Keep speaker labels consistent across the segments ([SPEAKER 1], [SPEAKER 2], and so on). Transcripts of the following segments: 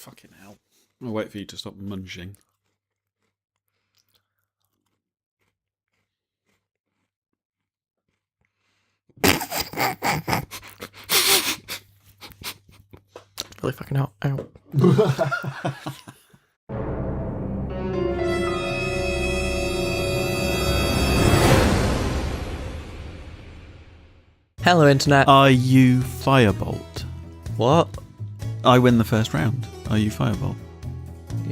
[SPEAKER 1] Fucking hell. I'll wait for you to stop munching.
[SPEAKER 2] Really fucking hot. Ow. Hello, Internet.
[SPEAKER 1] Are you Firebolt?
[SPEAKER 2] What?
[SPEAKER 1] I win the first round. Are you Firebolt?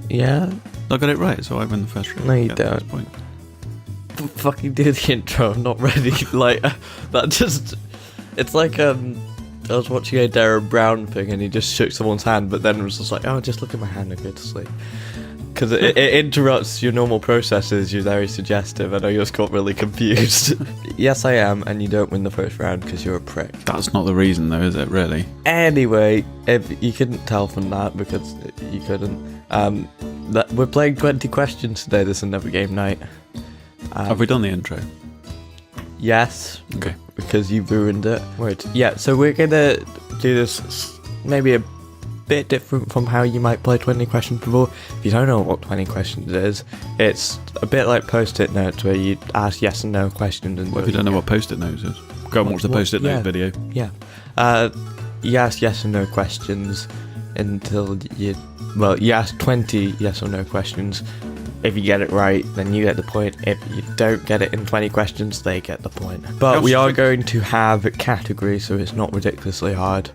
[SPEAKER 2] Yeah?
[SPEAKER 1] I got it right, so I win the first round.
[SPEAKER 2] No, you
[SPEAKER 1] Get the
[SPEAKER 2] don't.
[SPEAKER 1] first point.
[SPEAKER 2] Fucking do the intro. I'm not ready. That just... It's like, I was watching a Darren Brown thing and he just shook someone's hand, but then was just like, oh, just look at my hand and go to sleep. Because it interrupts your normal processes. You're very suggestive. I know you just got really confused. Yes, I am, and you don't win the first round because you're a prick.
[SPEAKER 1] That's not the reason, though, is it, really?
[SPEAKER 2] Anyway, if you couldn't tell from that because you couldn't. We're playing 20 questions today. This is another game night.
[SPEAKER 1] Have we done the intro?
[SPEAKER 2] Yes.
[SPEAKER 1] Okay.
[SPEAKER 2] Because you ruined it. Wait. Yeah, so we're gonna do this maybe a bit different from how you might play 20 questions before. If you don't know what 20 questions is, it's a bit like post-it notes where you ask yes and no questions. And
[SPEAKER 1] What if you don't know what post-it notes is? Go and watch the post-it note video.
[SPEAKER 2] Yeah. You ask yes and no questions until you ask 20 yes or no questions. If you get it right, then you get the point. If you don't get it in 20 questions, they get the point. But we are going to have categories, so it's not ridiculously hard.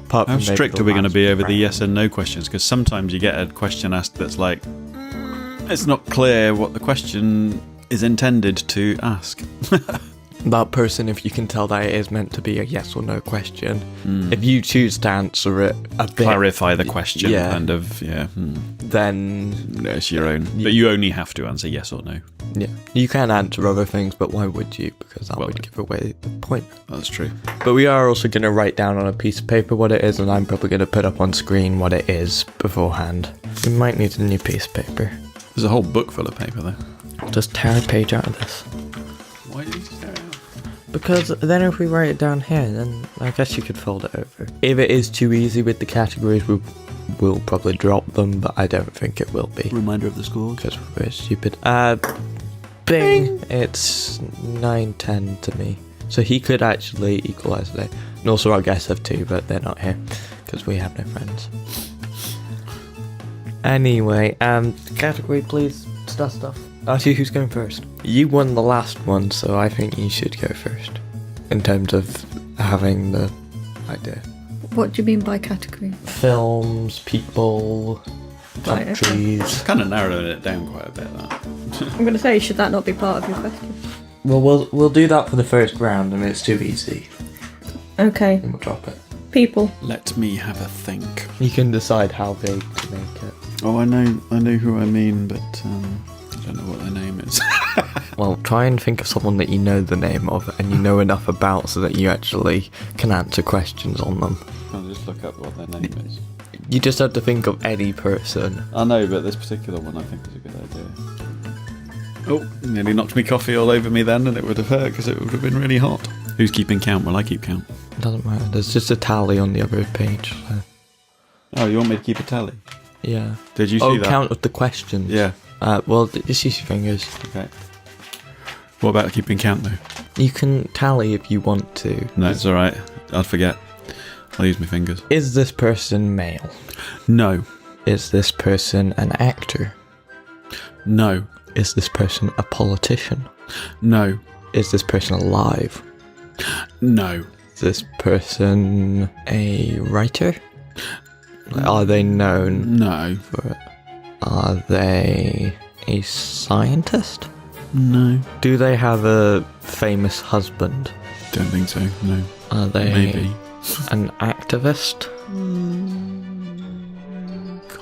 [SPEAKER 1] How strict are we going to be over the yes and no questions? Because sometimes you get a question asked that's like, it's not clear what the question is intended to ask.
[SPEAKER 2] That person, if you can tell that it is meant to be a yes or no question, if you choose to answer it a bit...
[SPEAKER 1] Clarify the question,
[SPEAKER 2] yeah,
[SPEAKER 1] kind of, yeah.
[SPEAKER 2] Then...
[SPEAKER 1] No, it's your own. But you only have to answer yes or no.
[SPEAKER 2] Yeah. You can answer other things, but why would you? Because that would give away the point.
[SPEAKER 1] That's true.
[SPEAKER 2] But we are also going to write down on a piece of paper what it is, and I'm probably going to put up on screen what it is beforehand. We might need a new piece of paper.
[SPEAKER 1] There's a whole book full of paper, though.
[SPEAKER 2] I'll just tear a page out of this.
[SPEAKER 1] Why did you tear it out?
[SPEAKER 2] Because then if we write it down here, then I guess you could fold it over. If it is too easy with the categories, we'll probably drop them, but I don't think it will be.
[SPEAKER 1] Reminder of the score.
[SPEAKER 2] Because we're stupid. Bing! It's 9-10 to me. So he could actually equalise today. And also our guests have 2, but they're not here. Because we have no friends. Anyway, category please. Stuff. Actually, who's going first? You won the last one, so I think you should go first. In terms of having the idea.
[SPEAKER 3] What do you mean by category?
[SPEAKER 2] Films, people,
[SPEAKER 3] Right,
[SPEAKER 2] countries.
[SPEAKER 1] It's kind of narrowing it down quite a bit, that.
[SPEAKER 3] I'm going to say, should that not be part of your question?
[SPEAKER 2] Well, we'll do that for the first round, and it's too easy.
[SPEAKER 3] Okay.
[SPEAKER 2] And we'll drop it.
[SPEAKER 3] People.
[SPEAKER 1] Let me have a think.
[SPEAKER 2] You can decide how big to make it.
[SPEAKER 1] Oh, I know who I mean, but I don't know what their name is.
[SPEAKER 2] Well, try and think of someone that you know the name of and you know enough about so that you actually can answer questions on them.
[SPEAKER 1] I'll just look up what their name is.
[SPEAKER 2] You just have to think of any person.
[SPEAKER 1] I know, but this particular one I think is a good idea. Oh, nearly knocked me coffee all over me then, and it would have hurt because it would have been really hot. Who's keeping count? Well, I keep count.
[SPEAKER 2] It doesn't matter. There's just a tally on the other page. So.
[SPEAKER 1] Oh, you want me to keep a tally?
[SPEAKER 2] Yeah.
[SPEAKER 1] Did you see that?
[SPEAKER 2] Count of the questions.
[SPEAKER 1] Yeah.
[SPEAKER 2] Well, just use your fingers.
[SPEAKER 1] Okay. What about keeping count, though?
[SPEAKER 2] You can tally if you want to.
[SPEAKER 1] No, it's alright. I'd forget. I'll use my fingers.
[SPEAKER 2] Is this person male?
[SPEAKER 1] No.
[SPEAKER 2] Is this person an actor?
[SPEAKER 1] No.
[SPEAKER 2] Is this person a politician?
[SPEAKER 1] No.
[SPEAKER 2] Is this person alive?
[SPEAKER 1] No.
[SPEAKER 2] Is this person a writer? Are they known
[SPEAKER 1] No.
[SPEAKER 2] for it? Are they a scientist?
[SPEAKER 1] No.
[SPEAKER 2] Do they have a famous husband?
[SPEAKER 1] Don't think so, no.
[SPEAKER 2] Are they
[SPEAKER 1] Maybe.
[SPEAKER 2] an activist?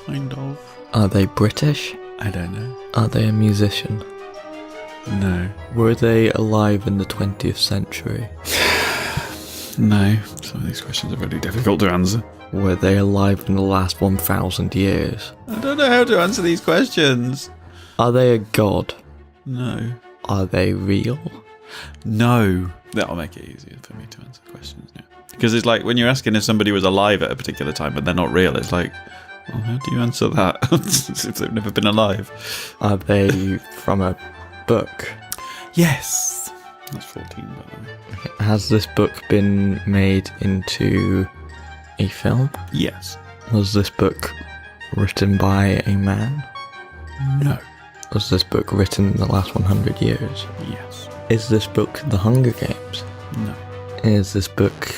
[SPEAKER 1] Kind of.
[SPEAKER 2] Are they British?
[SPEAKER 1] I don't know.
[SPEAKER 2] Are they a musician?
[SPEAKER 1] No.
[SPEAKER 2] Were they alive in the 20th century?
[SPEAKER 1] No. Some of these questions are really difficult to answer.
[SPEAKER 2] Were they alive in the last 1,000 years?
[SPEAKER 1] I don't know how to answer these questions.
[SPEAKER 2] Are they a god?
[SPEAKER 1] No.
[SPEAKER 2] Are they real?
[SPEAKER 1] No. That'll make it easier for me to answer questions now. Because it's like when you're asking if somebody was alive at a particular time but they're not real, it's like, Well, how do you answer that if they've never been alive?
[SPEAKER 2] Are they from a book?
[SPEAKER 1] Yes. That's 14, by the way.
[SPEAKER 2] Has this book been made into a film?
[SPEAKER 1] Yes.
[SPEAKER 2] Was this book written by a man?
[SPEAKER 1] No.
[SPEAKER 2] Was this book written in the last 100 years?
[SPEAKER 1] Yes.
[SPEAKER 2] Is this book The Hunger Games?
[SPEAKER 1] No.
[SPEAKER 2] Is this book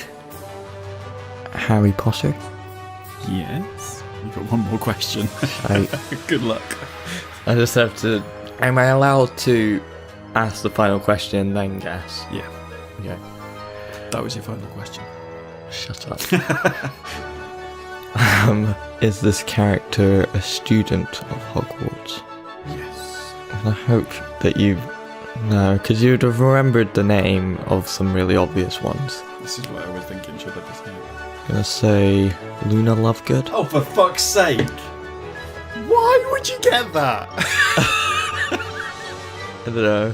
[SPEAKER 2] Harry Potter?
[SPEAKER 1] Yes. You've got one more question.
[SPEAKER 2] I
[SPEAKER 1] Good luck.
[SPEAKER 2] just have to... Am I allowed to ask the final question and then guess?
[SPEAKER 1] Yeah.
[SPEAKER 2] Okay.
[SPEAKER 1] That was your final question.
[SPEAKER 2] Shut up. Is this character a student of Hogwarts?
[SPEAKER 1] Yes.
[SPEAKER 2] And I hope that you... No, because you'd have remembered the name of some really obvious ones.
[SPEAKER 1] This is what I was thinking. Should I be saying?
[SPEAKER 2] I'm going to say Luna Lovegood.
[SPEAKER 1] Oh, for fuck's sake! Why would you get that?
[SPEAKER 2] I don't know.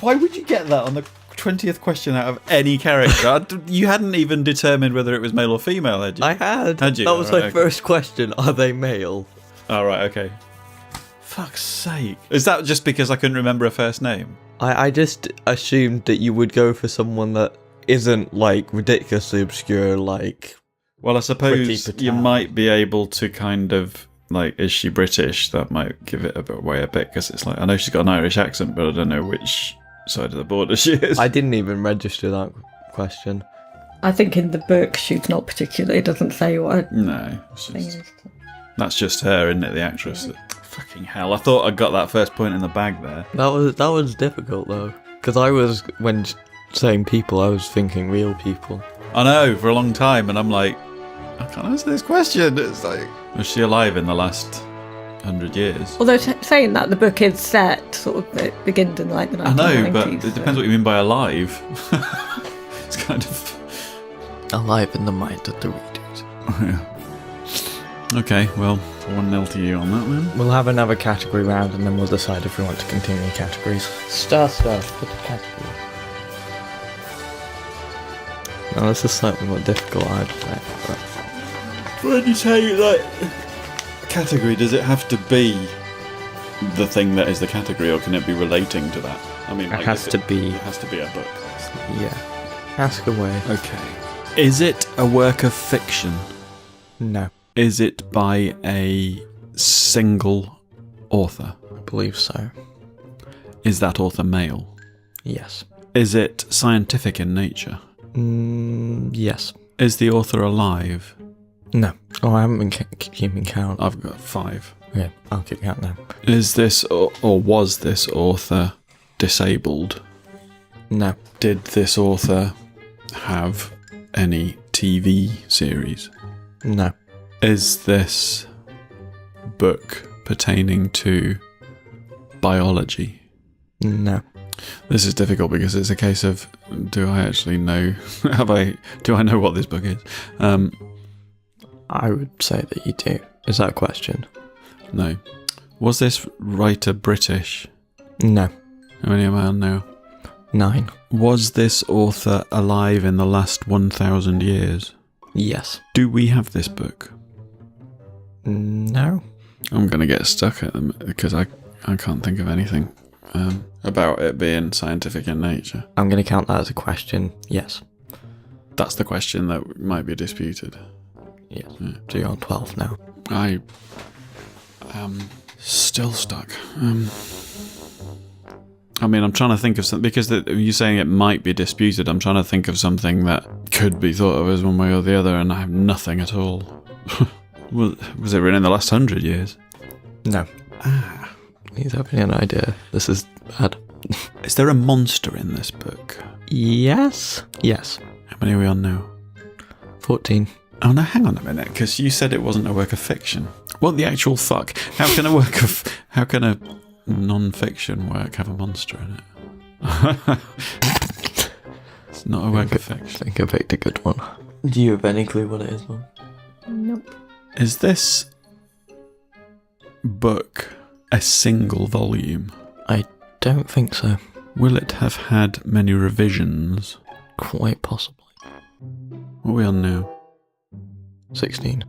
[SPEAKER 1] Why would you get that on the 20th question out of any character? You hadn't even determined whether it was male or female, had you?
[SPEAKER 2] I had.
[SPEAKER 1] Had you?
[SPEAKER 2] That was
[SPEAKER 1] Alright,
[SPEAKER 2] my
[SPEAKER 1] okay.
[SPEAKER 2] first question. Are they male?
[SPEAKER 1] Oh, right, okay. Fuck's sake. Is that just because I couldn't remember a first name?
[SPEAKER 2] I just assumed that you would go for someone that isn't, like, ridiculously obscure, like...
[SPEAKER 1] Well, I suppose
[SPEAKER 2] Pretty
[SPEAKER 1] you
[SPEAKER 2] Patel.
[SPEAKER 1] might be able to kind of, like, is she British? That might give it away a bit, because it's like, I know she's got an Irish accent, but I don't know which side of the border she is.
[SPEAKER 2] I didn't even register that question.
[SPEAKER 3] I think in the book she's not particularly. It doesn't say what
[SPEAKER 1] No, it's
[SPEAKER 3] thing
[SPEAKER 1] just,
[SPEAKER 3] is.
[SPEAKER 1] that's just her, isn't it, the actress? Fucking hell, I thought I got that first point in the bag there.
[SPEAKER 2] That was difficult, though. Because I was, when saying people, I was thinking real people.
[SPEAKER 1] I know, for a long time, and I'm like, I can't answer this question. It's like, was she alive in the last 100 years?
[SPEAKER 3] Although saying that, the book is set sort of, it begins in like the 1990s.
[SPEAKER 1] I know, but it
[SPEAKER 3] so-
[SPEAKER 1] depends what you mean by alive. It's kind of...
[SPEAKER 2] Alive in the mind of the readers.
[SPEAKER 1] Yeah. Okay, well, 1-0 to you on that then.
[SPEAKER 2] We'll have another category round and then we'll decide if we want to continue categories. Stuff. Put the category. Now this is slightly more difficult, I'd say. But
[SPEAKER 1] When you say, like, category, does it have to be the thing that is the category, or can it be relating to that? I mean,
[SPEAKER 2] it has to be.
[SPEAKER 1] It has to be a book.
[SPEAKER 2] Yeah. Ask away.
[SPEAKER 1] Okay. Is it a work of fiction?
[SPEAKER 2] No,
[SPEAKER 1] Is it by a single author?
[SPEAKER 2] I believe so.
[SPEAKER 1] Is that author male?
[SPEAKER 2] Yes.
[SPEAKER 1] Is it scientific in nature?
[SPEAKER 2] Yes.
[SPEAKER 1] Is the author alive?
[SPEAKER 2] No. Oh, I haven't been keeping count.
[SPEAKER 1] I've got 5.
[SPEAKER 2] Okay, I'll keep count now.
[SPEAKER 1] Is this or was this author disabled?
[SPEAKER 2] No.
[SPEAKER 1] Did this author have any TV series?
[SPEAKER 2] No.
[SPEAKER 1] Is this book pertaining to biology?
[SPEAKER 2] No.
[SPEAKER 1] This is difficult because it's a case of, do I actually know? Do I know what this book is?
[SPEAKER 2] I would say that you do. Is that a question?
[SPEAKER 1] No. Was this writer British?
[SPEAKER 2] No.
[SPEAKER 1] How many am I on now?
[SPEAKER 2] 9.
[SPEAKER 1] Was this author alive in the last 1,000 years?
[SPEAKER 2] Yes.
[SPEAKER 1] Do we have this book?
[SPEAKER 2] No.
[SPEAKER 1] I'm going to get stuck at them because I can't think of anything about it being scientific in nature.
[SPEAKER 2] I'm going to count that as a question. Yes.
[SPEAKER 1] That's the question that might be disputed.
[SPEAKER 2] Yes.
[SPEAKER 1] Yeah.
[SPEAKER 2] So you're on 12 now.
[SPEAKER 1] I am still stuck. I mean, I'm trying to think of something, because you're saying it might be disputed. I'm trying to think of something that could be thought of as one way or the other, and I have nothing at all. Was it written in the last 100 years?
[SPEAKER 2] No. He's having an idea. This is bad.
[SPEAKER 1] Is there a monster in this book?
[SPEAKER 2] Yes. Yes.
[SPEAKER 1] How many are we on now?
[SPEAKER 2] 14.
[SPEAKER 1] Oh no, hang on a minute, because you said it wasn't a work of fiction. What the actual fuck? How can a non-fiction work have a monster in it? It's not a work of
[SPEAKER 2] I
[SPEAKER 1] fiction.
[SPEAKER 2] think I picked a good one. Do you have any clue what it is, Mum?
[SPEAKER 3] Nope.
[SPEAKER 1] Is this book a single volume?
[SPEAKER 2] I don't think so.
[SPEAKER 1] Will it have had many revisions?
[SPEAKER 2] Quite possibly.
[SPEAKER 1] What are we on now?
[SPEAKER 2] 16.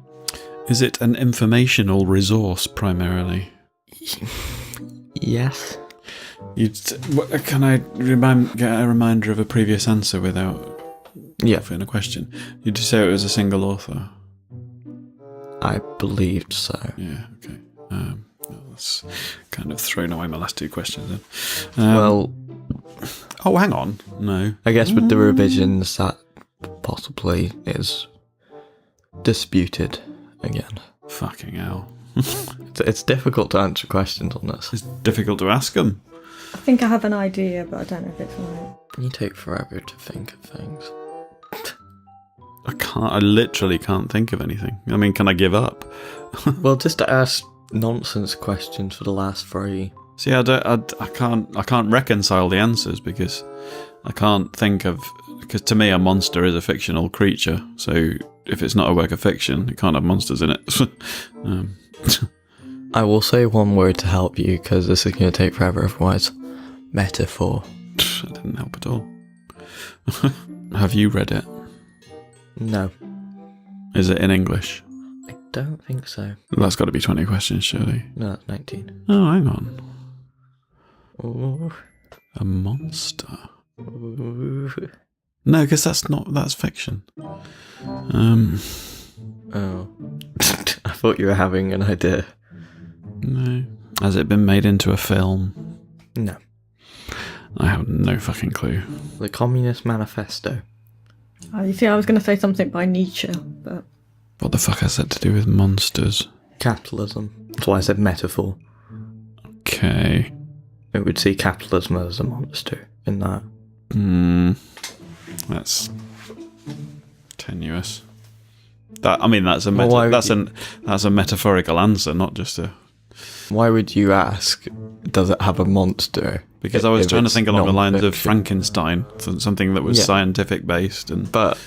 [SPEAKER 1] Is it an informational resource primarily?
[SPEAKER 2] Yes.
[SPEAKER 1] Can I get a reminder of a previous answer without in a question? You just say it was a single author.
[SPEAKER 2] I believed so.
[SPEAKER 1] Yeah. Okay. That's kind of thrown away my last two questions then.
[SPEAKER 2] Well,
[SPEAKER 1] oh, hang on. No.
[SPEAKER 2] I guess with the revisions, that possibly is disputed again.
[SPEAKER 1] Fucking hell.
[SPEAKER 2] It's difficult to answer questions on this.
[SPEAKER 1] It's difficult to ask them.
[SPEAKER 3] I think I have an idea, but I don't know if it's right.
[SPEAKER 2] You take forever to think of things.
[SPEAKER 1] I literally can't think of anything. I mean, can I give up?
[SPEAKER 2] Well, just to ask nonsense questions for the last 3.
[SPEAKER 1] See, I can't reconcile the answers because I can't think of, because to me a monster is a fictional creature, so if it's not a work of fiction, it can't have monsters in it.
[SPEAKER 2] I will say one word to help you, because this is going to take forever otherwise. Metaphor.
[SPEAKER 1] That didn't help at all. Have you read it?
[SPEAKER 2] No.
[SPEAKER 1] Is it in English?
[SPEAKER 2] I don't think so.
[SPEAKER 1] That's got to be 20 questions, surely.
[SPEAKER 2] No, it's 19.
[SPEAKER 1] Oh, hang on.
[SPEAKER 2] Ooh.
[SPEAKER 1] A monster?
[SPEAKER 2] Ooh.
[SPEAKER 1] No, because that's fiction.
[SPEAKER 2] Oh. I thought you were having an idea.
[SPEAKER 1] No. Has it been made into a film?
[SPEAKER 2] No.
[SPEAKER 1] I have no fucking clue.
[SPEAKER 2] The Communist Manifesto.
[SPEAKER 3] Oh, you see, I was going to say something by Nietzsche, but...
[SPEAKER 1] What the fuck has that to do with monsters?
[SPEAKER 2] Capitalism. That's why I said metaphor.
[SPEAKER 1] Okay.
[SPEAKER 2] It would see capitalism as a monster in that.
[SPEAKER 1] That's tenuous. That's a that's a metaphorical answer, not just a.
[SPEAKER 2] Why would you ask? Does it have a monster?
[SPEAKER 1] Because I was trying to think along the lines of Frankenstein, something that was scientific based,
[SPEAKER 2] but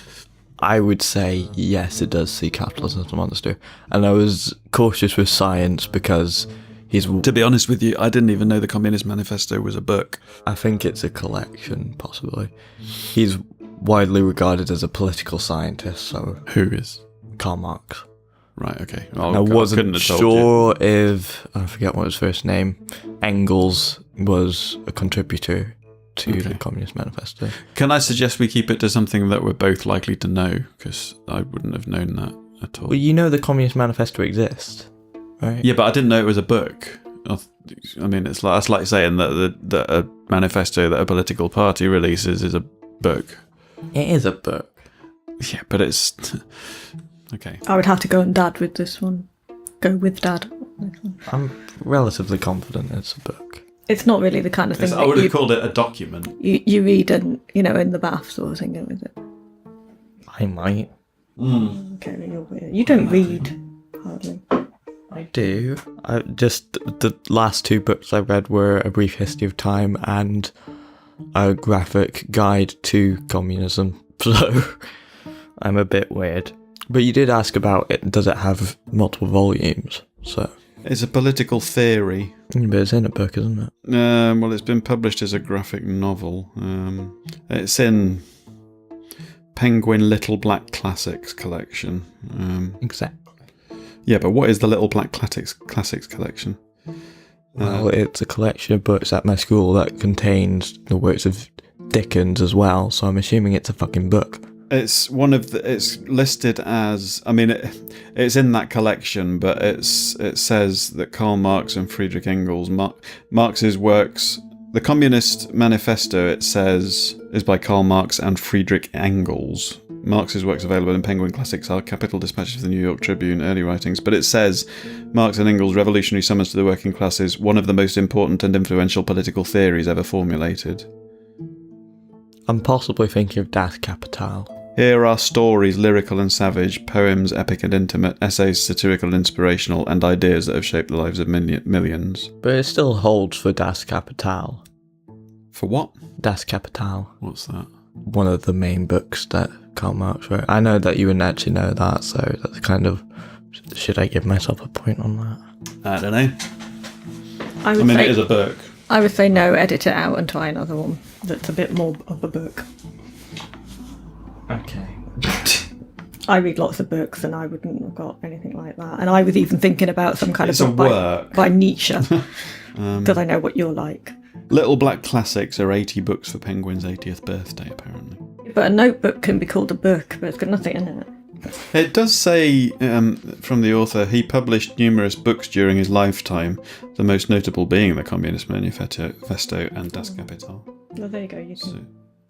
[SPEAKER 2] I would say yes, it does see capitalism as a monster, and I was cautious with science because he's.
[SPEAKER 1] To be honest with you, I didn't even know the Communist Manifesto was a book.
[SPEAKER 2] I think it's a collection, possibly. He's widely regarded as a political scientist, so.
[SPEAKER 1] Who is?
[SPEAKER 2] Karl Marx.
[SPEAKER 1] Right, okay.
[SPEAKER 2] I wasn't sure if, I forget what his first name, Engels was a contributor to the Communist Manifesto.
[SPEAKER 1] Can I suggest we keep it to something that we're both likely to know? Because I wouldn't have known that at all.
[SPEAKER 2] Well, you know the Communist Manifesto exists, right?
[SPEAKER 1] Yeah, but I didn't know it was a book. I mean, that's like saying that a manifesto that a political party releases is a book.
[SPEAKER 2] It is a book.
[SPEAKER 1] Yeah, but it's... Okay.
[SPEAKER 3] I would have to go on Dad with this one. Go with Dad.
[SPEAKER 2] I'm relatively confident it's a book.
[SPEAKER 3] It's not really the kind of thing
[SPEAKER 1] I would have called it a document.
[SPEAKER 3] You read in the bath sort of thing, is it?
[SPEAKER 2] I might.
[SPEAKER 3] Okay, you're weird. You don't read, hardly.
[SPEAKER 2] I do. The last 2 books I read were A Brief History of Time and A Graphic Guide to Communism. So I'm a bit weird. But you did ask about it. Does it have multiple volumes? So
[SPEAKER 1] it's a political theory.
[SPEAKER 2] But it's in a book, isn't it?
[SPEAKER 1] Well, it's been published as a graphic novel. It's in Penguin Little Black Classics collection.
[SPEAKER 2] Exactly.
[SPEAKER 1] Yeah, but what is the Little Black Classics collection?
[SPEAKER 2] Well, it's a collection of books at my school that contains the works of Dickens as well. So I'm assuming it's a fucking book.
[SPEAKER 1] It's it's listed as, I mean, it's in that collection, but it says that Karl Marx and Friedrich Engels, Marx's works, the Communist Manifesto, it says, is by Karl Marx and Friedrich Engels. Marx's works available in Penguin Classics are Capital Dispatches of the New York Tribune, early writings, but it says Marx and Engels' revolutionary summons to the working classes, one of the most important and influential political theories ever formulated.
[SPEAKER 2] I'm possibly thinking of Das Kapital.
[SPEAKER 1] Here are stories, lyrical and savage, poems, epic and intimate, essays, satirical and inspirational, and ideas that have shaped the lives of millions.
[SPEAKER 2] But it still holds for Das Kapital.
[SPEAKER 1] For what?
[SPEAKER 2] Das Kapital.
[SPEAKER 1] What's that?
[SPEAKER 2] One of the main books that Karl Marx wrote. I know that you wouldn't actually know that, so that's kind of... Should I give myself a point on that?
[SPEAKER 1] I don't know.
[SPEAKER 3] I
[SPEAKER 1] mean, it is a book.
[SPEAKER 3] I would say no, edit it out and try another one that's a bit more of a book.
[SPEAKER 2] Okay.
[SPEAKER 3] I read lots of books, and I wouldn't have got anything like that. And I was even thinking about some kind
[SPEAKER 1] It's
[SPEAKER 3] of
[SPEAKER 1] a
[SPEAKER 3] book
[SPEAKER 1] work.
[SPEAKER 3] by Nietzsche, because I know what you're like.
[SPEAKER 1] Little Black Classics are 80 books for Penguin's 80th birthday, apparently.
[SPEAKER 3] But a notebook can be called a book, but it's got nothing in it.
[SPEAKER 1] It does say from the author, he published numerous books during his lifetime, the most notable being the Communist Manifesto and Das Kapital.
[SPEAKER 3] Well, there you go. You can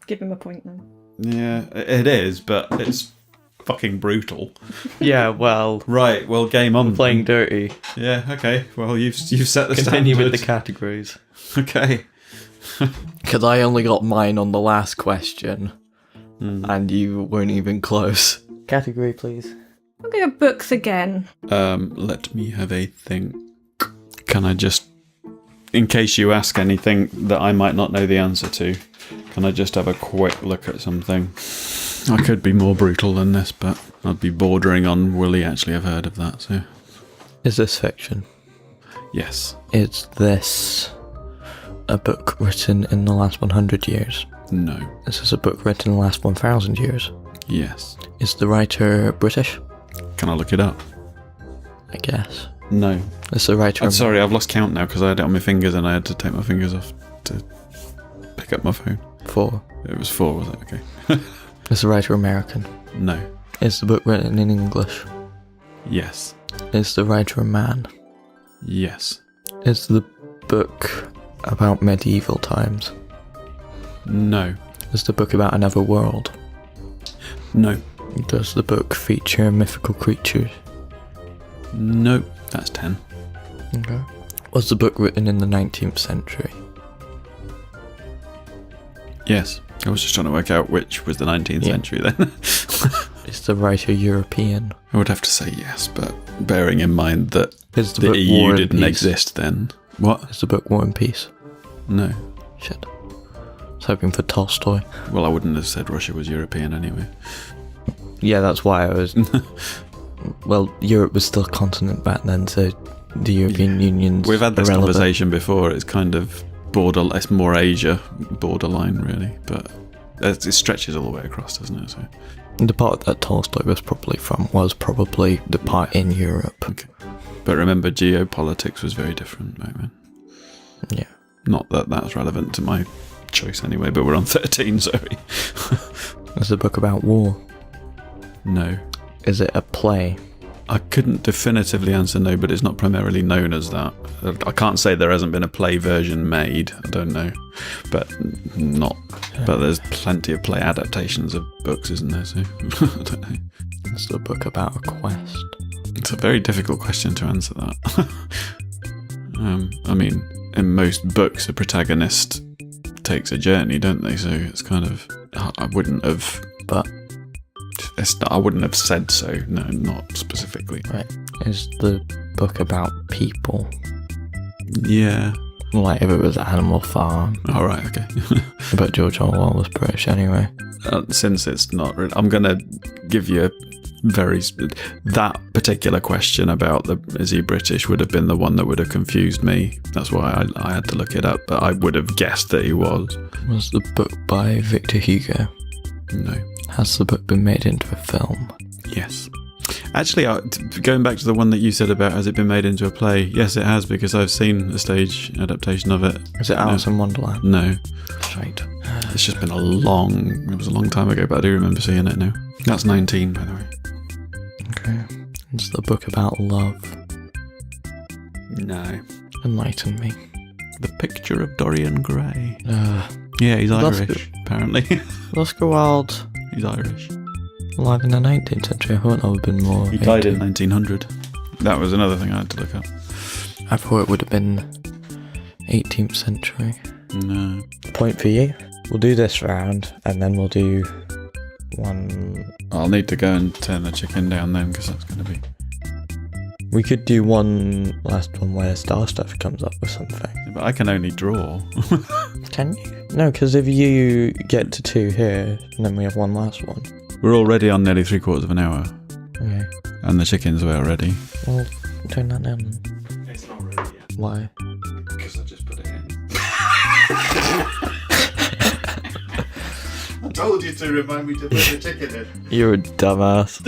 [SPEAKER 3] give him a point then.
[SPEAKER 1] Yeah, it is, but it's fucking brutal.
[SPEAKER 2] Yeah, well,
[SPEAKER 1] Right, well, game on.
[SPEAKER 2] playing dirty.
[SPEAKER 1] Yeah, okay. Well, you've set the
[SPEAKER 2] Continue with the
[SPEAKER 1] standards.
[SPEAKER 2] categories.
[SPEAKER 1] Okay.
[SPEAKER 2] Because I only got mine on the last question, and you weren't even close. Category, please.
[SPEAKER 3] I'll go books again.
[SPEAKER 1] Let me have a think. Can I just, in case you ask anything that I might not know the answer to, can I just have a quick look at something? I could be more brutal than this, but I'd be bordering on will he actually have heard of that, so...
[SPEAKER 2] Is this fiction?
[SPEAKER 1] Yes.
[SPEAKER 2] Is this a book written in the last 100 years?
[SPEAKER 1] No.
[SPEAKER 2] Is this a book written in the last 1,000 years?
[SPEAKER 1] Yes.
[SPEAKER 2] Is the writer British?
[SPEAKER 1] Can I look it up?
[SPEAKER 2] I guess.
[SPEAKER 1] No.
[SPEAKER 2] Is the writer...
[SPEAKER 1] I'm sorry, I've lost count now because I had it on my fingers and I had to take my fingers off to pick up my phone.
[SPEAKER 2] 4.
[SPEAKER 1] It was 4, was it? Okay.
[SPEAKER 2] Is the writer American?
[SPEAKER 1] No.
[SPEAKER 2] Is the book written in English?
[SPEAKER 1] Yes.
[SPEAKER 2] Is the writer a man?
[SPEAKER 1] Yes.
[SPEAKER 2] Is the book about medieval times?
[SPEAKER 1] No.
[SPEAKER 2] Is the book about another world?
[SPEAKER 1] No.
[SPEAKER 2] Does the book feature mythical creatures?
[SPEAKER 1] No. That's 10.
[SPEAKER 2] Okay. Was the book written in the 19th century?
[SPEAKER 1] Yes. I was just trying to work out which was the 19th century then.
[SPEAKER 2] Is the writer European?
[SPEAKER 1] I would have to say yes, but bearing in mind that
[SPEAKER 2] Is the
[SPEAKER 1] the
[SPEAKER 2] book
[SPEAKER 1] EU
[SPEAKER 2] War and
[SPEAKER 1] didn't
[SPEAKER 2] Peace?
[SPEAKER 1] exist then. What?
[SPEAKER 2] Is the book War and Peace?
[SPEAKER 1] No.
[SPEAKER 2] Shit. I was hoping for Tolstoy.
[SPEAKER 1] Well, I wouldn't have said Russia was European anyway.
[SPEAKER 2] Yeah, that's why I was... Well, Europe was still a continent back then, so the European Union's
[SPEAKER 1] We've had this
[SPEAKER 2] irrelevant.
[SPEAKER 1] conversation before. It's kind of it's more Asia borderline, really, but it stretches all the way across, doesn't it? So.
[SPEAKER 2] The part that Tolstoy was probably from was probably the part in Europe.
[SPEAKER 1] Okay. But remember, geopolitics was very different back then.
[SPEAKER 2] Yeah.
[SPEAKER 1] Not that that's relevant to my choice anyway, but we're on 13, sorry.
[SPEAKER 2] Is the book about war?
[SPEAKER 1] No.
[SPEAKER 2] Is it a play?
[SPEAKER 1] I couldn't definitively answer no, but it's not primarily known as that. I can't say there hasn't been a play version made. I don't know, but there's plenty of play adaptations of books, isn't there? So I don't know.
[SPEAKER 2] Is the book about a quest?
[SPEAKER 1] It's a very difficult question to answer that. I mean, in most books, a protagonist takes a journey, don't they? So it's kind of I wouldn't have said so. No, not specifically.
[SPEAKER 2] Right. Is the book about people?
[SPEAKER 1] Yeah.
[SPEAKER 2] Like if it was Animal Farm.
[SPEAKER 1] All right. Okay.
[SPEAKER 2] But George Orwell was British anyway.
[SPEAKER 1] Since it's not, I'm gonna give you that particular question about is he British would have been the one that would have confused me. That's why I had to look it up. But I would have guessed that he was.
[SPEAKER 2] Was the book by Victor Hugo?
[SPEAKER 1] No.
[SPEAKER 2] Has the book been made into a film?
[SPEAKER 1] Yes. Actually, going back to the one that you said about has it been made into a play? Yes, it has, because I've seen a stage adaptation of it.
[SPEAKER 2] Is it Alice in Wonderland?
[SPEAKER 1] No.
[SPEAKER 2] Right.
[SPEAKER 1] It's just been it was a long time ago, but I do remember seeing it now. That's 19, by the way.
[SPEAKER 2] Okay. Is the book about love?
[SPEAKER 1] No.
[SPEAKER 2] Enlighten me.
[SPEAKER 1] The Picture of Dorian Gray.
[SPEAKER 2] Uh,
[SPEAKER 1] Yeah, he's
[SPEAKER 2] That's
[SPEAKER 1] Irish, apparently.
[SPEAKER 2] Oscar Wilde,
[SPEAKER 1] He's Irish.
[SPEAKER 2] alive in the 19th century. I wouldn't have been more.
[SPEAKER 1] He died in 1900. That was another thing I had to look up.
[SPEAKER 2] I thought it would have been 18th century.
[SPEAKER 1] No.
[SPEAKER 2] Point for you. We'll do this round, and then we'll do one.
[SPEAKER 1] I'll need to go and turn the chicken down then, because that's going to be...
[SPEAKER 2] We could do one last one where Star Stuff comes up with something.
[SPEAKER 1] But I can only draw.
[SPEAKER 2] Can you? No, because if you get to 2 here, and then we have one last one.
[SPEAKER 1] We're already on nearly 3/4 of an hour.
[SPEAKER 2] Okay.
[SPEAKER 1] And the chicken's away already.
[SPEAKER 2] Well, turn that down.
[SPEAKER 1] It's not ready yet.
[SPEAKER 2] Why?
[SPEAKER 1] Because I just put it in. I told you to remind me to put the chicken in.
[SPEAKER 2] You're a dumbass.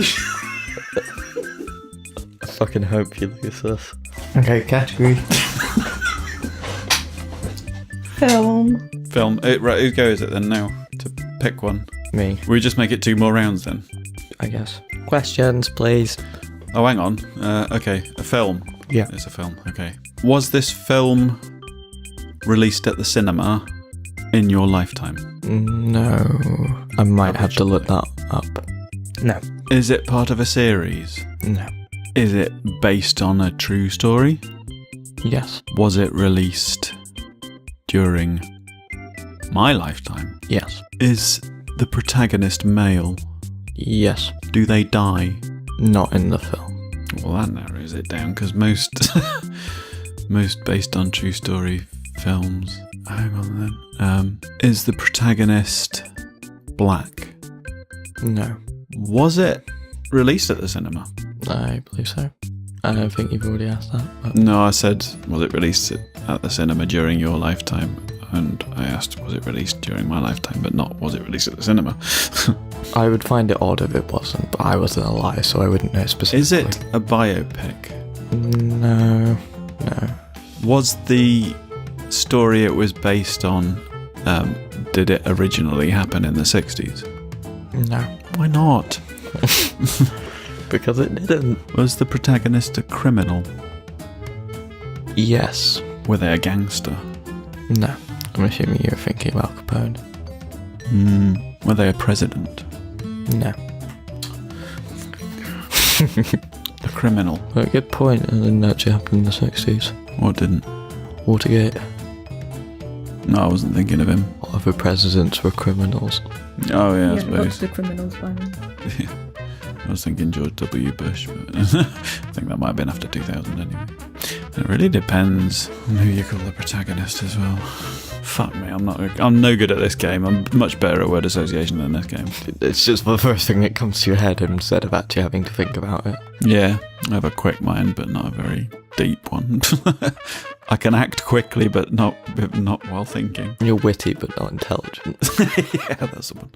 [SPEAKER 2] I fucking hope you lose this. Okay, category.
[SPEAKER 3] Film.
[SPEAKER 1] Film. Right, who goes it then now? To pick one.
[SPEAKER 2] Me,
[SPEAKER 1] We just make it 2 more rounds then.
[SPEAKER 2] I guess. Questions, please.
[SPEAKER 1] Oh, hang on. Okay, a film.
[SPEAKER 2] Yeah.
[SPEAKER 1] It's a film. Okay. Was this film released at the cinema in your lifetime?
[SPEAKER 2] No. I might have to look that up. No.
[SPEAKER 1] Is it part of a series?
[SPEAKER 2] No.
[SPEAKER 1] Is it based on a true story?
[SPEAKER 2] Yes.
[SPEAKER 1] Was it released during my lifetime?
[SPEAKER 2] Yes.
[SPEAKER 1] Is the protagonist male?
[SPEAKER 2] Yes.
[SPEAKER 1] Do they die?
[SPEAKER 2] Not in the film.
[SPEAKER 1] Well, that narrows it down because most most based on true story films. Hang on then. Is the protagonist black?
[SPEAKER 2] No.
[SPEAKER 1] Was it released at the cinema?
[SPEAKER 2] I believe so. I don't think you've already asked that. But
[SPEAKER 1] No, I said, was it released at the cinema during your lifetime? And I asked, was it released during my lifetime? But not, was it released at the cinema?
[SPEAKER 2] I would find it odd if it wasn't, but I wasn't alive, so I wouldn't know specifically.
[SPEAKER 1] Is it a biopic?
[SPEAKER 2] No. No.
[SPEAKER 1] Was the story it was based on, did it originally happen in the 60s?
[SPEAKER 2] No.
[SPEAKER 1] Why not?
[SPEAKER 2] Because it didn't.
[SPEAKER 1] Was the protagonist a criminal?
[SPEAKER 2] Yes.
[SPEAKER 1] Were they a gangster?
[SPEAKER 2] No. I'm assuming you're thinking about Capone.
[SPEAKER 1] Were they a president?
[SPEAKER 2] No.
[SPEAKER 1] A criminal?
[SPEAKER 2] Well, good point. It didn't actually happen in the 60s.
[SPEAKER 1] What didn't?
[SPEAKER 2] Watergate.
[SPEAKER 1] No, I wasn't thinking of him.
[SPEAKER 2] All of the presidents were criminals.
[SPEAKER 1] Oh yeah, I
[SPEAKER 3] Yeah,
[SPEAKER 1] suppose.
[SPEAKER 3] lots of criminals by then.
[SPEAKER 1] I was thinking George W. Bush, but I think that might have been after 2000 anyway. It really depends on who you call the protagonist as well. Fuck me, I'm no good at this game. I'm much better at word association than this game.
[SPEAKER 2] It's just the first thing that comes to your head instead of actually having to think about it.
[SPEAKER 1] Yeah, I have a quick mind, but not a very deep one. I can act quickly, but not while thinking.
[SPEAKER 2] You're witty but not intelligent.
[SPEAKER 1] Yeah, that's the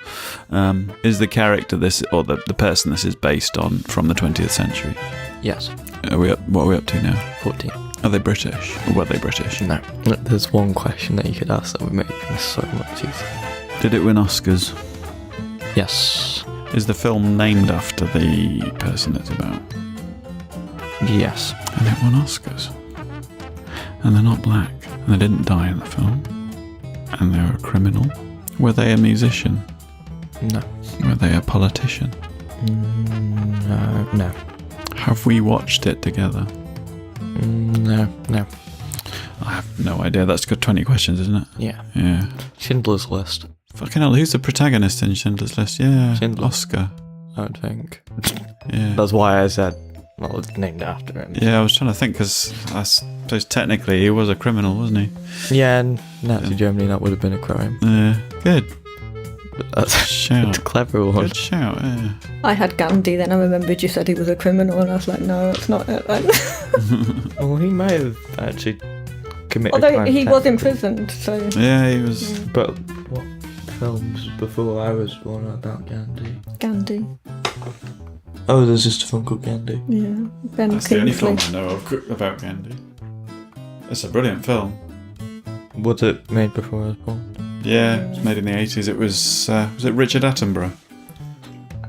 [SPEAKER 1] one. Is the character this, or the person this is based on, from the 20th century?
[SPEAKER 2] Yes.
[SPEAKER 1] What are we up to now?
[SPEAKER 2] 14.
[SPEAKER 1] Are they British? Or were they British?
[SPEAKER 2] No. There's one question that you could ask that would make things so much easier.
[SPEAKER 1] Did it win Oscars?
[SPEAKER 2] Yes.
[SPEAKER 1] Is the film named after the person it's about?
[SPEAKER 2] Yes.
[SPEAKER 1] And it won Oscars. And they're not black. And they didn't die in the film. And they were a criminal. Were they a musician?
[SPEAKER 2] No.
[SPEAKER 1] Were they a politician?
[SPEAKER 2] No. No.
[SPEAKER 1] Have we watched it together?
[SPEAKER 2] No. No.
[SPEAKER 1] I have no idea. That's got 20 questions, isn't it?
[SPEAKER 2] Yeah.
[SPEAKER 1] Yeah.
[SPEAKER 2] Schindler's List,
[SPEAKER 1] Fucking hell, who's the protagonist in Schindler's List? Yeah,
[SPEAKER 2] Schindler.
[SPEAKER 1] Oscar.
[SPEAKER 2] I would think.
[SPEAKER 1] Yeah.
[SPEAKER 2] That's why I said, well, it's named after him.
[SPEAKER 1] Yeah, I was trying to think, because I suppose technically he was a criminal, wasn't he?
[SPEAKER 2] Yeah, in Nazi Germany that would have been a crime.
[SPEAKER 1] Yeah. Good.
[SPEAKER 2] That's
[SPEAKER 1] Shout.
[SPEAKER 2] a clever one.
[SPEAKER 1] Good shout, yeah.
[SPEAKER 3] I had Gandhi, then I remembered you said he was a criminal, and I was like, no, that's not it then.
[SPEAKER 2] Well, he may have actually committed
[SPEAKER 3] Although
[SPEAKER 2] crime
[SPEAKER 3] he was
[SPEAKER 2] technically.
[SPEAKER 3] imprisoned, so.
[SPEAKER 1] Yeah, he was...
[SPEAKER 2] But what films before I was born about Gandhi?
[SPEAKER 3] Gandhi.
[SPEAKER 2] Oh, there's just a film called Gandhi.
[SPEAKER 3] Yeah. Ben
[SPEAKER 1] That's the only
[SPEAKER 3] Kingsley.
[SPEAKER 1] film I know of about Gandhi. It's a brilliant film.
[SPEAKER 2] Was it made before I was born?
[SPEAKER 1] Yeah, it was made in the 80s. It was it Richard Attenborough?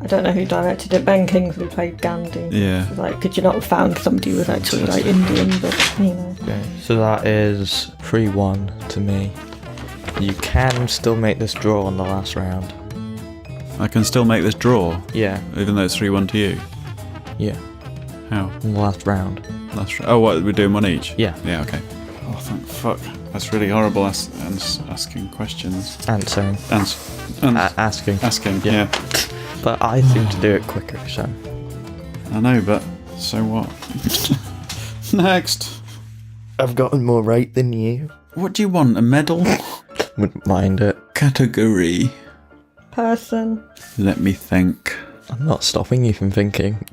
[SPEAKER 3] I don't know who directed it. Ben Kingsley played Gandhi.
[SPEAKER 1] Yeah.
[SPEAKER 3] Like, could you not have found somebody who was actually like Indian, but you know.
[SPEAKER 2] Okay, so that is 3-1 to me. You can still make this draw on the last round.
[SPEAKER 1] I can still make this draw,
[SPEAKER 2] Yeah,
[SPEAKER 1] even though it's 3-1 to you.
[SPEAKER 2] yeah,
[SPEAKER 1] How?
[SPEAKER 2] on the last round.
[SPEAKER 1] Oh, what, we're doing one each?
[SPEAKER 2] Yeah.
[SPEAKER 1] Yeah, okay. Oh, thank fuck. That's really horrible asking questions.
[SPEAKER 2] Answering. Asking.
[SPEAKER 1] Asking,
[SPEAKER 2] Yeah.
[SPEAKER 1] yeah.
[SPEAKER 2] But I seem to do it quicker, so.
[SPEAKER 1] I know, but so what? Next.
[SPEAKER 2] I've gotten more right than you.
[SPEAKER 1] What do you want? A medal?
[SPEAKER 2] Wouldn't mind it.
[SPEAKER 1] Category.
[SPEAKER 3] Person.
[SPEAKER 1] Let me think.
[SPEAKER 2] I'm not stopping you from thinking.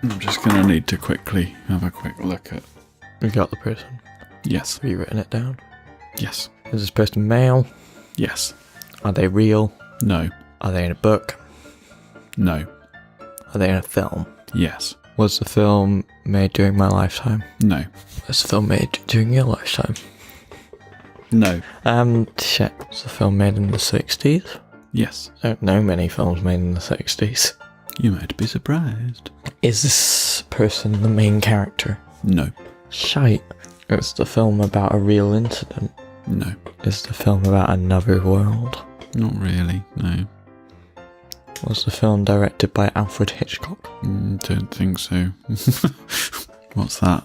[SPEAKER 1] I'm just going to need to quickly have a quick look at...
[SPEAKER 2] We got the person.
[SPEAKER 1] Yes.
[SPEAKER 2] Have you written it down?
[SPEAKER 1] Yes.
[SPEAKER 2] Is this person male?
[SPEAKER 1] Yes.
[SPEAKER 2] Are they real?
[SPEAKER 1] No.
[SPEAKER 2] Are they in a book?
[SPEAKER 1] No.
[SPEAKER 2] Are they in a film?
[SPEAKER 1] Yes.
[SPEAKER 2] Was the film made during my lifetime?
[SPEAKER 1] No.
[SPEAKER 2] Was the film made during your lifetime?
[SPEAKER 1] No.
[SPEAKER 2] Shit. Was the film made in the 60s?
[SPEAKER 1] Yes.
[SPEAKER 2] I don't know many films made in the 60s.
[SPEAKER 1] You might be surprised.
[SPEAKER 2] Is this person the main character?
[SPEAKER 1] No.
[SPEAKER 2] Shite. Is the film about a real incident?
[SPEAKER 1] No.
[SPEAKER 2] Is the film about another world?
[SPEAKER 1] Not really, no.
[SPEAKER 2] Was the film directed by Alfred Hitchcock?
[SPEAKER 1] Don't think so. What's that?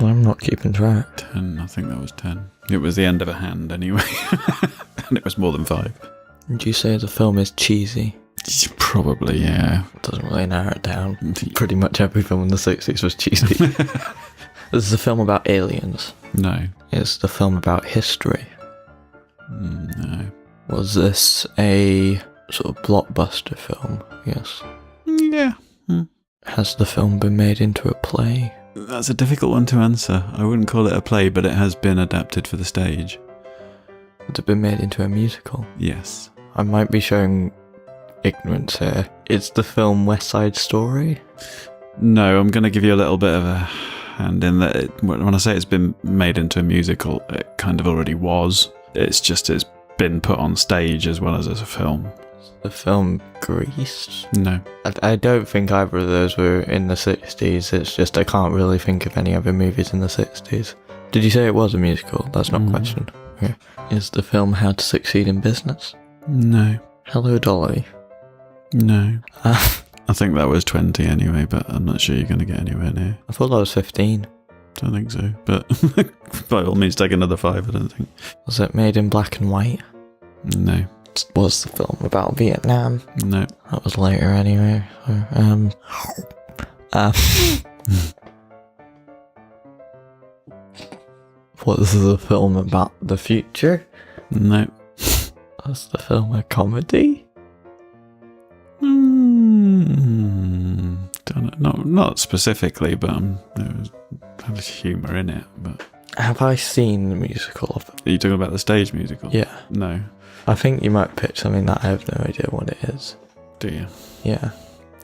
[SPEAKER 2] I'm not keeping track.
[SPEAKER 1] 10, I think that was 10. It was the end of a hand anyway. And it was more than 5.
[SPEAKER 2] Would you say the film is cheesy?
[SPEAKER 1] Probably, yeah.
[SPEAKER 2] Doesn't really narrow it down. Pretty much every film in the 60s was cheesy. This is a film about aliens.
[SPEAKER 1] No.
[SPEAKER 2] It's the film about history.
[SPEAKER 1] No.
[SPEAKER 2] Was this a sort of blockbuster film? Yes.
[SPEAKER 1] Yeah.
[SPEAKER 2] Has the film been made into a play?
[SPEAKER 1] That's a difficult one to answer. I wouldn't call it a play, but it has been adapted for the stage.
[SPEAKER 2] Has it been made into a musical?
[SPEAKER 1] Yes.
[SPEAKER 2] I might be showing ignorance here. Is the film West Side Story?
[SPEAKER 1] No, I'm going to give you a little bit of a hand in that when I say it's been made into a musical, it kind of already was. It's been put on stage as well as a film.
[SPEAKER 2] The film Grease?
[SPEAKER 1] No.
[SPEAKER 2] I don't think either of those were in the 60s. It's just I can't really think of any other movies in the 60s. Did you say it was a musical? That's not a question. Okay. Is the film How to Succeed in Business?
[SPEAKER 1] No.
[SPEAKER 2] Hello, Dolly.
[SPEAKER 1] No. I think that was 20 anyway, but I'm not sure you're going to get anywhere near.
[SPEAKER 2] I thought that was 15.
[SPEAKER 1] Don't think so, but by all means take another 5, I don't think.
[SPEAKER 2] Was it made in black and white?
[SPEAKER 1] No.
[SPEAKER 2] Was the film about Vietnam?
[SPEAKER 1] No.
[SPEAKER 2] That was later anyway. So, was the film about the future?
[SPEAKER 1] No.
[SPEAKER 2] Was the film a comedy?
[SPEAKER 1] Don't know. Not specifically, but there was humour in it. But
[SPEAKER 2] Have I seen the musical of it?
[SPEAKER 1] are you talking about the stage musical?
[SPEAKER 2] Yeah.
[SPEAKER 1] No.
[SPEAKER 2] I think you might pick something that I have no idea what it is.
[SPEAKER 1] Do you?
[SPEAKER 2] Yeah.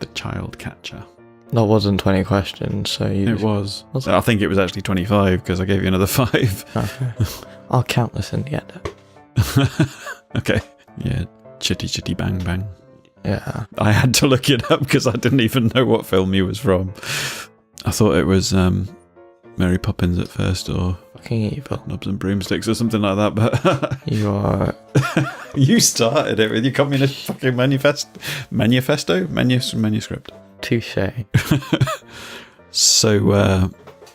[SPEAKER 1] The Child Catcher.
[SPEAKER 2] That wasn't 20 questions, so you...
[SPEAKER 1] It was.
[SPEAKER 2] Was
[SPEAKER 1] I think it was actually 25 because I gave you another 5.
[SPEAKER 2] Okay. I'll count this in the end.
[SPEAKER 1] Okay. Yeah. Chitty Bang Bang.
[SPEAKER 2] Yeah.
[SPEAKER 1] I had to look it up because I didn't even know what film he was from. I thought it was Mary Poppins at first, or
[SPEAKER 2] Fucking evil.
[SPEAKER 1] Knobs and Broomsticks or something like that, but
[SPEAKER 2] You are...
[SPEAKER 1] you started it with your communist fucking manuscript.
[SPEAKER 2] touche.
[SPEAKER 1] So,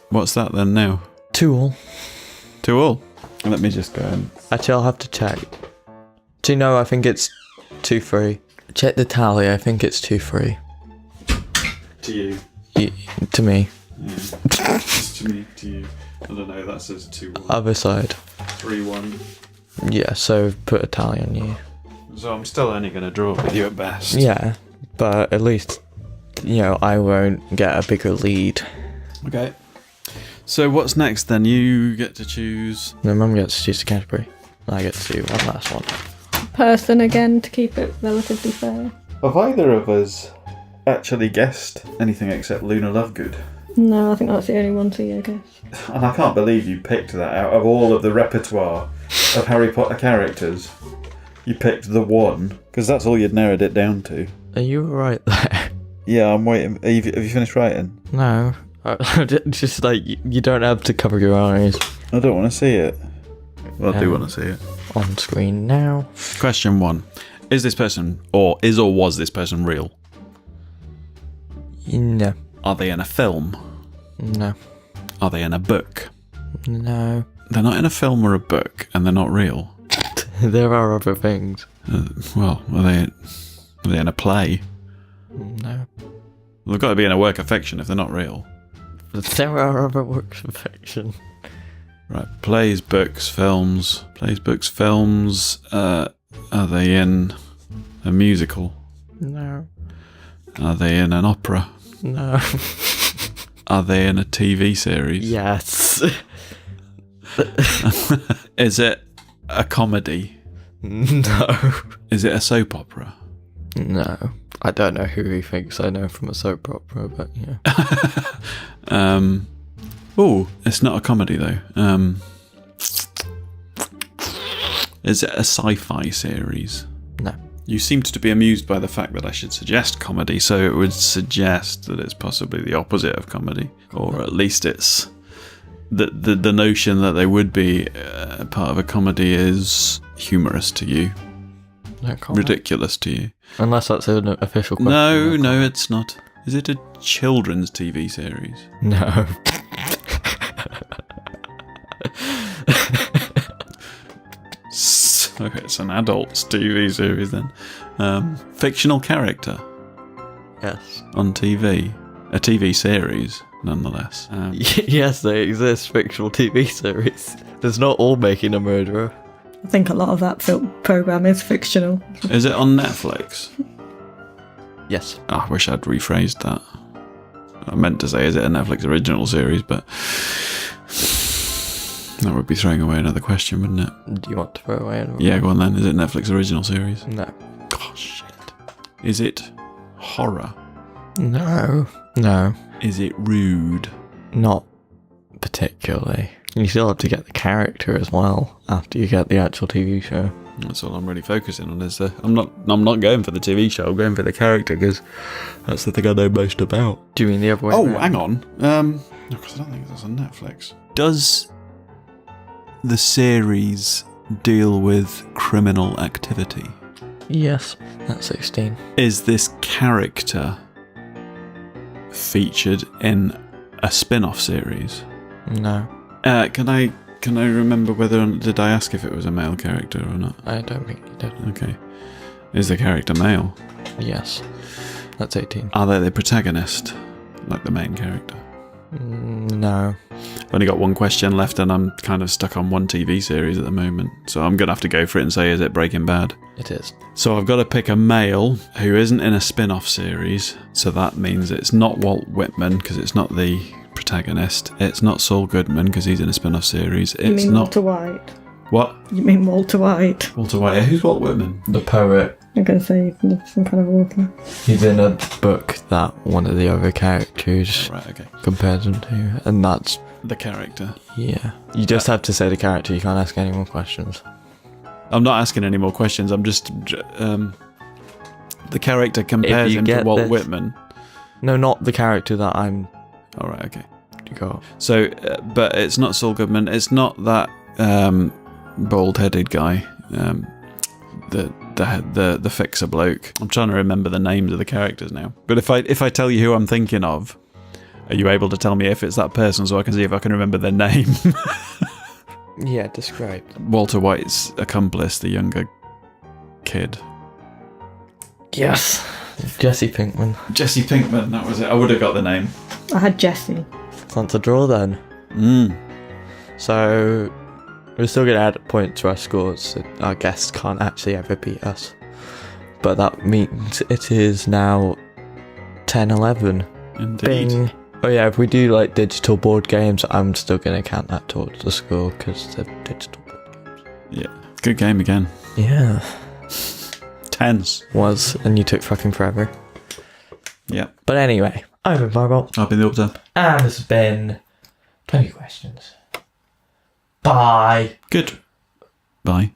[SPEAKER 1] what's that then now?
[SPEAKER 2] 2-2.
[SPEAKER 1] 2-2. Let me just go and...
[SPEAKER 2] Actually, I'll have to check. Do you know, I think it's 2-3. Check the tally, I think it's 2-3.
[SPEAKER 1] To you.
[SPEAKER 2] To me.
[SPEAKER 1] Yeah. To me, to you. I don't know, that says 2-1.
[SPEAKER 2] Other side.
[SPEAKER 1] 3-1.
[SPEAKER 2] Yeah, so put a tally on you.
[SPEAKER 1] So I'm still only going to draw with you at best.
[SPEAKER 2] Yeah, but at least, I won't get a bigger lead.
[SPEAKER 1] Okay. So what's next then? You get to choose...
[SPEAKER 2] No, Mum gets to choose a category. I get to do one last one.
[SPEAKER 3] Person again to keep it relatively fair.
[SPEAKER 1] Have either of us actually guessed anything except Luna Lovegood?
[SPEAKER 3] No, I think that's the only one to you, I guess.
[SPEAKER 1] And I can't believe you picked that out of all of the repertoire of Harry Potter characters. You picked the one, because that's all you'd narrowed it down to.
[SPEAKER 2] Are you alright there?
[SPEAKER 1] Yeah, I'm waiting. Have you finished writing?
[SPEAKER 2] No. Just you don't have to cover your eyes.
[SPEAKER 1] I don't want to see it. Well, I do want to see it.
[SPEAKER 2] On screen now.
[SPEAKER 1] Question 1. Is this person, or was this person real?
[SPEAKER 2] No.
[SPEAKER 1] Are they in a film?
[SPEAKER 2] No.
[SPEAKER 1] Are they in a book?
[SPEAKER 2] No.
[SPEAKER 1] They're not in a film or a book, and they're not real.
[SPEAKER 2] There are other things.
[SPEAKER 1] Well, are they in a play?
[SPEAKER 2] No.
[SPEAKER 1] They've got to be in a work of fiction if they're not real.
[SPEAKER 2] There are other works of fiction.
[SPEAKER 1] Right, plays, books, films. Plays, books, films. Are they in a musical?
[SPEAKER 2] No.
[SPEAKER 1] Are they in an opera?
[SPEAKER 2] No.
[SPEAKER 1] Are they in a TV series?
[SPEAKER 2] Yes.
[SPEAKER 1] Is it a comedy?
[SPEAKER 2] No.
[SPEAKER 1] Is it a soap opera?
[SPEAKER 2] No. I don't know who he thinks I know from a soap opera, but yeah.
[SPEAKER 1] Oh, it's not a comedy though. Is it a sci-fi series?
[SPEAKER 2] No.
[SPEAKER 1] You seemed to be amused by the fact that I should suggest comedy, so it would suggest that it's possibly the opposite of comedy, or at least it's the notion that they would be part of a comedy is humorous to you,
[SPEAKER 2] No comment.
[SPEAKER 1] ridiculous to you.
[SPEAKER 2] Unless that's an official question.
[SPEAKER 1] No, it's not. Is it a children's TV series?
[SPEAKER 2] No.
[SPEAKER 1] So it's an adult's TV series then. Fictional character
[SPEAKER 2] Yes.
[SPEAKER 1] on TV. A TV series, nonetheless.
[SPEAKER 2] Yes, they exist. Fictional TV series. There's not all Making a Murderer.
[SPEAKER 3] I think a lot of that film program is fictional.
[SPEAKER 1] Is it on Netflix?
[SPEAKER 2] Yes.
[SPEAKER 1] Oh, I wish I'd rephrased that. I meant to say, is it a Netflix original series, but that would be throwing away another question, wouldn't it?
[SPEAKER 2] Do you want to throw away another
[SPEAKER 1] Yeah, go on then. Is it Netflix original series?
[SPEAKER 2] No.
[SPEAKER 1] Oh, shit. Is it horror?
[SPEAKER 2] No. No.
[SPEAKER 1] Is it rude?
[SPEAKER 2] Not particularly. You still have to get the character as well after you get the actual TV show.
[SPEAKER 1] That's all I'm really focusing on. Is I'm not going for the TV show. I'm going for the character because that's the thing I know most about.
[SPEAKER 2] Do you mean the other way?
[SPEAKER 1] Oh,
[SPEAKER 2] around?
[SPEAKER 1] hang on. Because I don't think that's on Netflix. Does the series deal with criminal activity?
[SPEAKER 2] Yes. That's 16.
[SPEAKER 1] Is this character featured in a spin-off series?
[SPEAKER 2] No.
[SPEAKER 1] Can I remember did I ask if it was a male character or not?
[SPEAKER 2] I don't think you did.
[SPEAKER 1] Okay. Is the character male?
[SPEAKER 2] Yes. That's 18.
[SPEAKER 1] Are they the protagonist? Like the main character?
[SPEAKER 2] No.
[SPEAKER 1] I've only got one question left and I'm kind of stuck on one TV series at the moment. So I'm going to have to go for it and say, is it Breaking Bad?
[SPEAKER 2] It is.
[SPEAKER 1] So I've got to pick a male who isn't in a spin-off series. So that means it's not Walt Whitman because it's not the protagonist. It's not Saul Goodman because he's in a spin-off series.
[SPEAKER 3] You
[SPEAKER 1] It's
[SPEAKER 3] mean
[SPEAKER 1] not...
[SPEAKER 3] Walter White?
[SPEAKER 1] What?
[SPEAKER 3] You mean Walter White?
[SPEAKER 1] Walter White. Who's Walt Whitman?
[SPEAKER 2] The poet.
[SPEAKER 3] I'm going to say some kind of author.
[SPEAKER 2] He's in a book that one of the other characters
[SPEAKER 1] Right, okay.
[SPEAKER 2] compares him to. And that's...
[SPEAKER 1] The character.
[SPEAKER 2] Yeah. You just have to say the character. You can't ask any more questions.
[SPEAKER 1] I'm not asking any more questions. I'm just... the character compares
[SPEAKER 2] you
[SPEAKER 1] him to
[SPEAKER 2] get
[SPEAKER 1] Walt
[SPEAKER 2] this-
[SPEAKER 1] Whitman.
[SPEAKER 2] No, not the character that I'm...
[SPEAKER 1] All right, okay.
[SPEAKER 2] to go.
[SPEAKER 1] So, but it's not Saul Goodman. It's not that bald-headed guy, the fixer bloke. I'm trying to remember the names of the characters now. But if I tell you who I'm thinking of, are you able to tell me if it's that person so I can see if I can remember their name?
[SPEAKER 2] Yeah, describe.
[SPEAKER 1] Walter White's accomplice, the younger kid.
[SPEAKER 2] Yes. Jesse Pinkman.
[SPEAKER 1] Jesse Pinkman. That was it. I would have got the name.
[SPEAKER 3] I had Jesse.
[SPEAKER 2] That's a draw then. So we're still going to add points to our scores. So our guests can't actually ever beat us. But that means it is now 10-11.
[SPEAKER 1] Indeed.
[SPEAKER 2] Bing. Oh yeah, if we do like digital board games, I'm still going to count that towards the score because they're digital board games.
[SPEAKER 1] Yeah. Good game again.
[SPEAKER 2] Yeah.
[SPEAKER 1] Tense.
[SPEAKER 2] Was, and you took fucking forever.
[SPEAKER 1] Yeah.
[SPEAKER 2] But anyway, I've been Marble.
[SPEAKER 1] I've been the Uptop.
[SPEAKER 2] And this has been 20 questions. Bye.
[SPEAKER 1] Good. Bye.